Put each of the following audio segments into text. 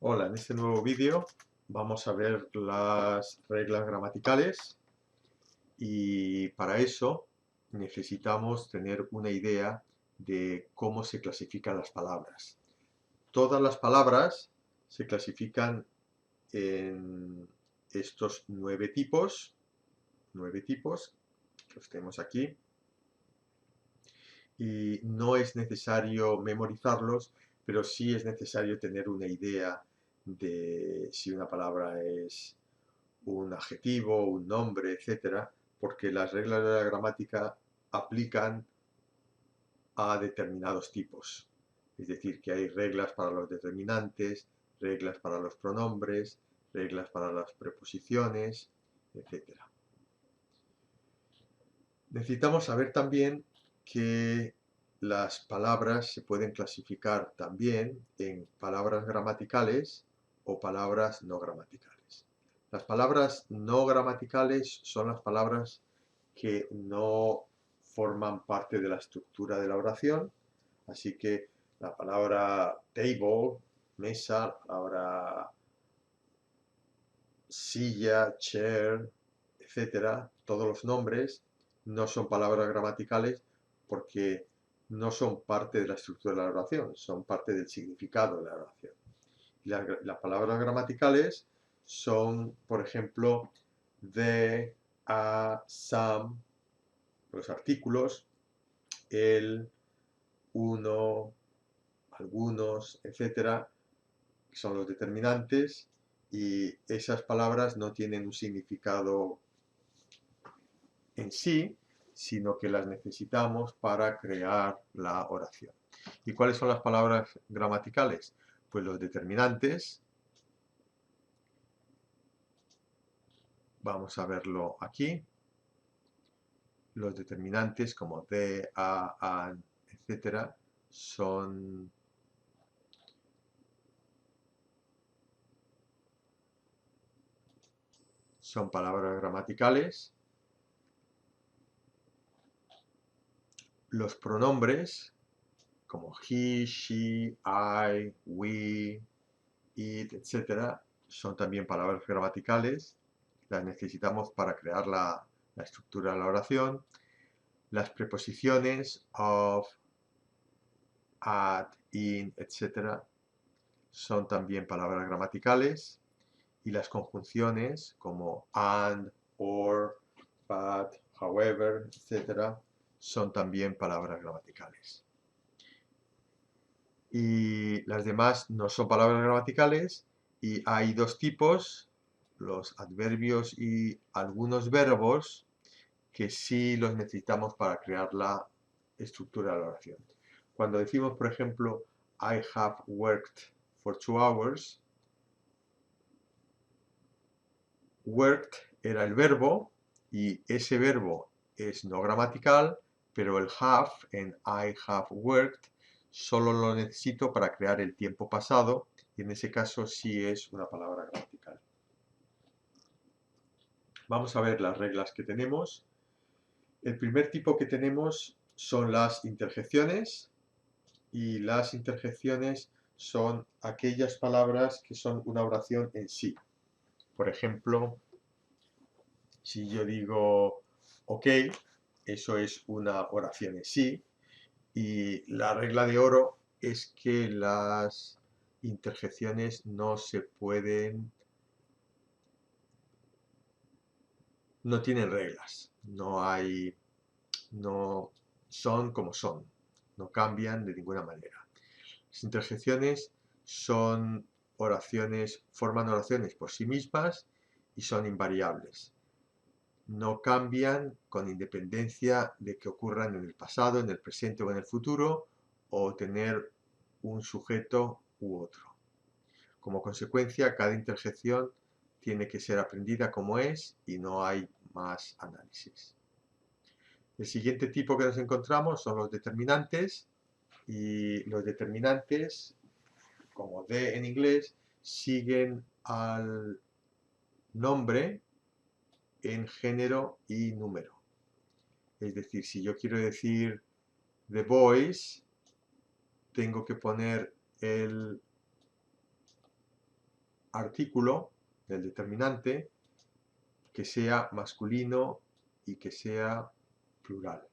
Hola, en este nuevo vídeo vamos a ver las reglas gramaticales y para eso necesitamos tener una idea de cómo se clasifican las palabras. Todas las palabras se clasifican en estos nueve tipos que los tenemos aquí, y no es necesario memorizarlos, pero sí es necesario tener una idea de si una palabra es un adjetivo, un nombre, etcétera, porque las reglas de la gramática aplican a determinados tipos. Es decir, que hay reglas para los determinantes, reglas para los pronombres, reglas para las preposiciones, etcétera. Necesitamos saber también que las palabras se pueden clasificar también en palabras gramaticales o palabras no gramaticales. Las palabras no gramaticales son las palabras que no forman parte de la estructura de la oración, así que la palabra table, mesa, la palabra silla, chair, etcétera, todos los nombres no son palabras gramaticales porque no son parte de la estructura de la oración, son parte del significado de la oración. Las palabras gramaticales son, por ejemplo, the, a, some, los artículos, el, uno, algunos, etcétera, que son los determinantes, y esas palabras no tienen un significado en sí, sino que las necesitamos para crear la oración. ¿Y cuáles son las palabras gramaticales? Pues los determinantes. Vamos a verlo aquí. Los determinantes como de, a, an, etcétera, son palabras gramaticales. Los pronombres como he, she, I, we, it, etcétera, son también palabras gramaticales. Las necesitamos para crear la estructura de la oración. Las preposiciones of, at, in, etcétera, son también palabras gramaticales. Y las conjunciones como and, or, but, however, etcétera, son también palabras gramaticales. Y las demás no son palabras gramaticales, y hay dos tipos, los adverbios y algunos verbos, que sí los necesitamos para crear la estructura de la oración. Cuando decimos, por ejemplo, I have worked for 2 hours, worked era el verbo, y ese verbo es no gramatical, pero el have en I have worked solo lo necesito para crear el tiempo pasado, y en ese caso sí es una palabra gramatical. Vamos a ver las reglas que tenemos. El primer tipo que tenemos son las interjecciones, y las interjecciones son aquellas palabras que son una oración en sí. Por ejemplo, si yo digo ok, eso es una oración en sí, y la regla de oro es que las interjecciones no se pueden, no tienen reglas, no son como son, no cambian de ninguna manera. Las interjecciones forman oraciones por sí mismas y son invariables. No cambian con independencia de que ocurran en el pasado, en el presente o en el futuro, o tener un sujeto u otro. Como consecuencia, cada interjección tiene que ser aprendida como es y no hay más análisis. El siguiente tipo que nos encontramos son los determinantes, y los determinantes, como de en inglés, siguen al nombre en género y número. Es decir, si yo quiero decir the boys, tengo que poner el artículo del determinante que sea masculino y que sea plural.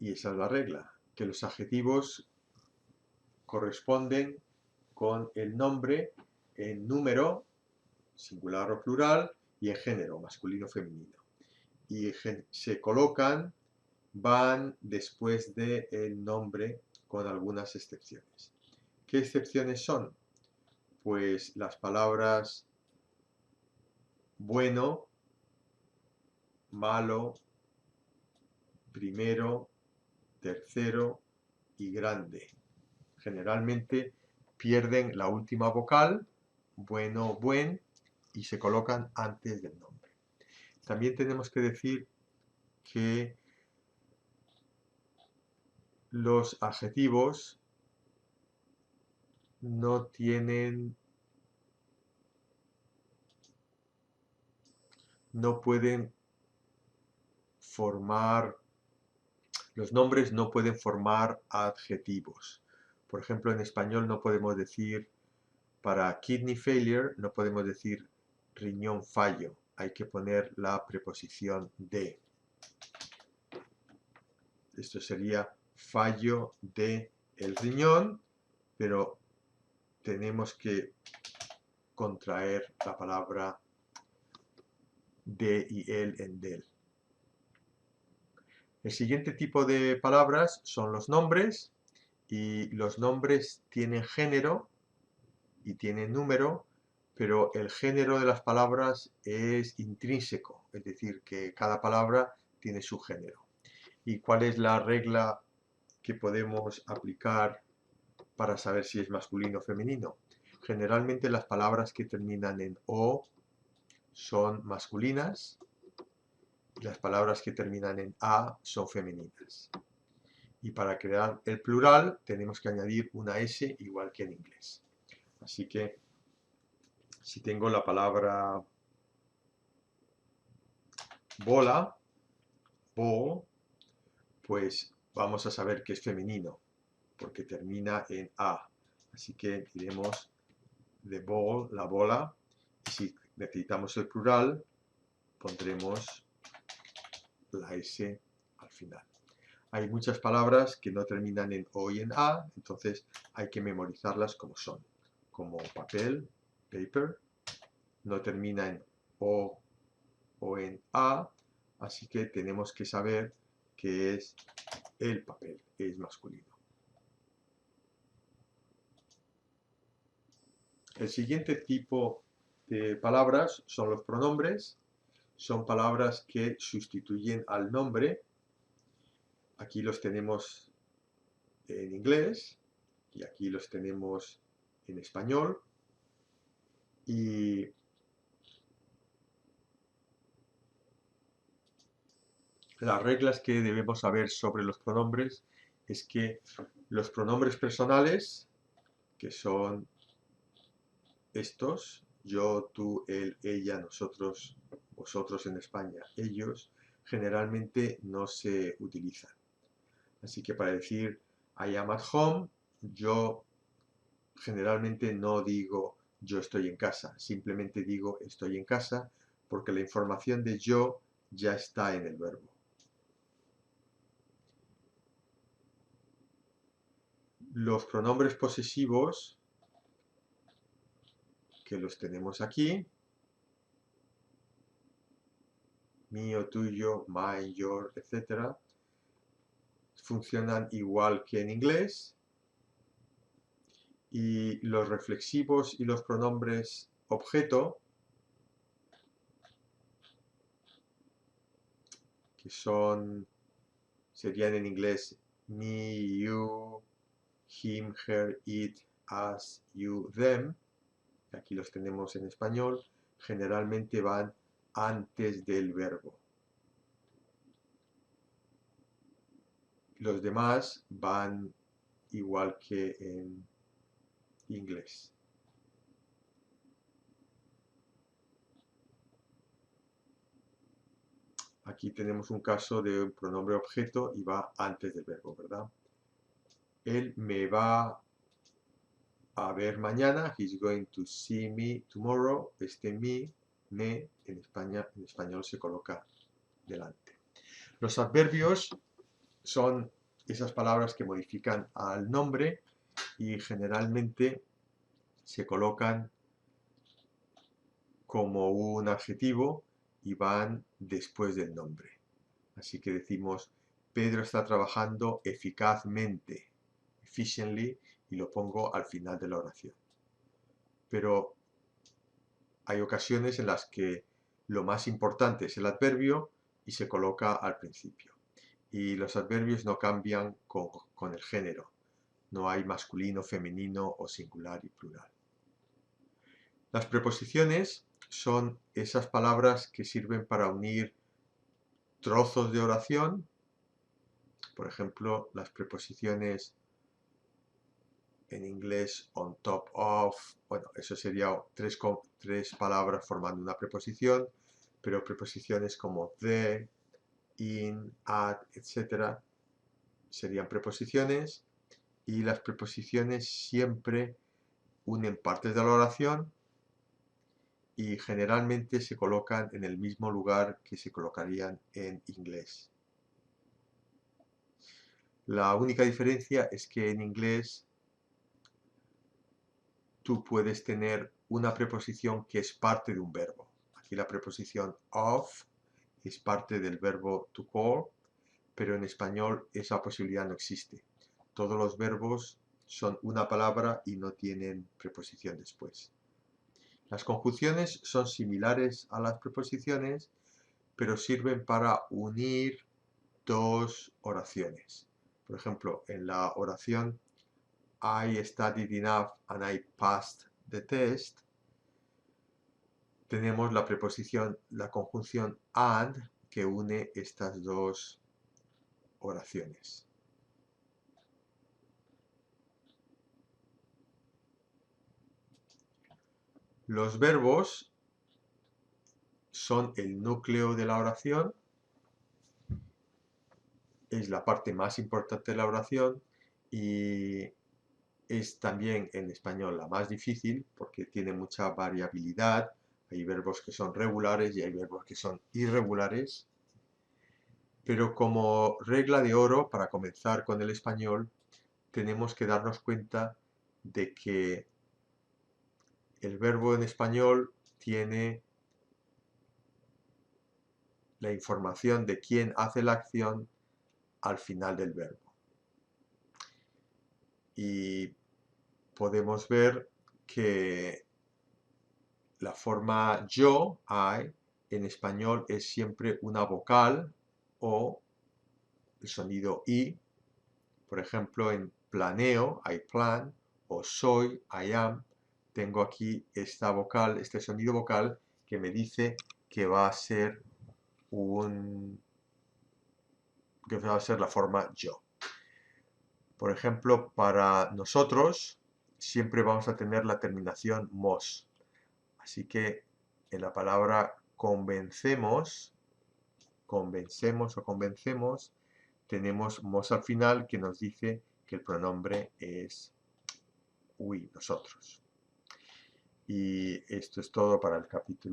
Y esa es la regla, que los adjetivos corresponden con el nombre en número, singular o plural, y en género, masculino o femenino. Y se colocan, van después del nombre con algunas excepciones. ¿Qué excepciones son? Pues las palabras bueno, malo, primero, tercero y grande. Generalmente pierden la última vocal, bueno, buen, y se colocan antes del nombre. También tenemos que decir que los adjetivos no pueden formar, los nombres no pueden formar adjetivos. Por ejemplo, en español no podemos decir, para kidney failure, no podemos decir riñón fallo. Hay que poner la preposición de. Esto sería fallo de el riñón, pero tenemos que contraer la palabra de y el en del. El siguiente tipo de palabras son los nombres, y los nombres tienen género y tienen número, pero el género de las palabras es intrínseco, es decir, que cada palabra tiene su género. ¿Y cuál es la regla que podemos aplicar para saber si es masculino o femenino? Generalmente las palabras que terminan en o son masculinas y las palabras que terminan en a son femeninas. Y para crear el plural tenemos que añadir una S igual que en inglés. Así que si tengo la palabra bola, ball, pues vamos a saber que es femenino porque termina en a. Así que diremos the ball, la bola, y si necesitamos el plural pondremos la S al final. Hay muchas palabras que no terminan en o y en a, entonces hay que memorizarlas como son, como papel, paper, no termina en o en a, así que tenemos que saber que es el papel, es masculino. El siguiente tipo de palabras son los pronombres. Son palabras que sustituyen al nombre. Aquí los tenemos en inglés y aquí los tenemos en español. Y las reglas que debemos saber sobre los pronombres es que los pronombres personales, que son estos, yo, tú, él, ella, nosotros, vosotros en España, ellos, generalmente no se utilizan. Así que para decir I am at home, yo generalmente no digo yo estoy en casa, simplemente digo estoy en casa porque la información de yo ya está en el verbo. Los pronombres posesivos, que los tenemos aquí, mío, tuyo, mine, your, etc., funcionan igual que en inglés. Y los reflexivos y los pronombres objeto, que serían en inglés me, you, him, her, it, us, you, them, aquí los tenemos en español, generalmente van antes del verbo. Los demás van igual que en inglés. Aquí tenemos un caso de un pronombre objeto y va antes del verbo, ¿verdad? Él me va a ver mañana. He's going to see me tomorrow. Este me en español se coloca delante. Los adverbios son esas palabras que modifican al nombre y generalmente se colocan como un adjetivo y van después del nombre. Así que decimos, Pedro está trabajando eficazmente, efficiently, y lo pongo al final de la oración. Pero hay ocasiones en las que lo más importante es el adverbio y se coloca al principio. Y los adverbios no cambian con el género. No hay masculino, femenino o singular y plural. Las preposiciones son esas palabras que sirven para unir trozos de oración. Por ejemplo, las preposiciones en inglés on top of, bueno, eso sería tres palabras formando una preposición, pero preposiciones como the, in, at, etc. serían preposiciones, y las preposiciones siempre unen partes de la oración y generalmente se colocan en el mismo lugar que se colocarían en inglés. La única diferencia es que en inglés tú puedes tener una preposición que es parte de un verbo. Aquí la preposición of es parte del verbo to call, pero en español esa posibilidad no existe. Todos los verbos son una palabra y no tienen preposición después. Las conjunciones son similares a las preposiciones, pero sirven para unir dos oraciones. Por ejemplo, en la oración I studied enough and I passed the test, tenemos la preposición, la conjunción and, que une estas dos oraciones. Los verbos son el núcleo de la oración, es la parte más importante de la oración y es también en español la más difícil porque tiene mucha variabilidad. Hay verbos que son regulares y hay verbos que son irregulares. Pero como regla de oro, para comenzar con el español, tenemos que darnos cuenta de que el verbo en español tiene la información de quién hace la acción al final del verbo. Y podemos ver que la forma yo, I, en español es siempre una vocal o el sonido I. Por ejemplo, en planeo, I plan, o soy, I am, tengo aquí esta vocal, este sonido vocal que me dice que va a ser la forma yo. Por ejemplo, para nosotros siempre vamos a tener la terminación mos. Así que en la palabra convencemos o convencemos, tenemos mos al final que nos dice que el pronombre es we, nosotros. Y esto es todo para el capítulo.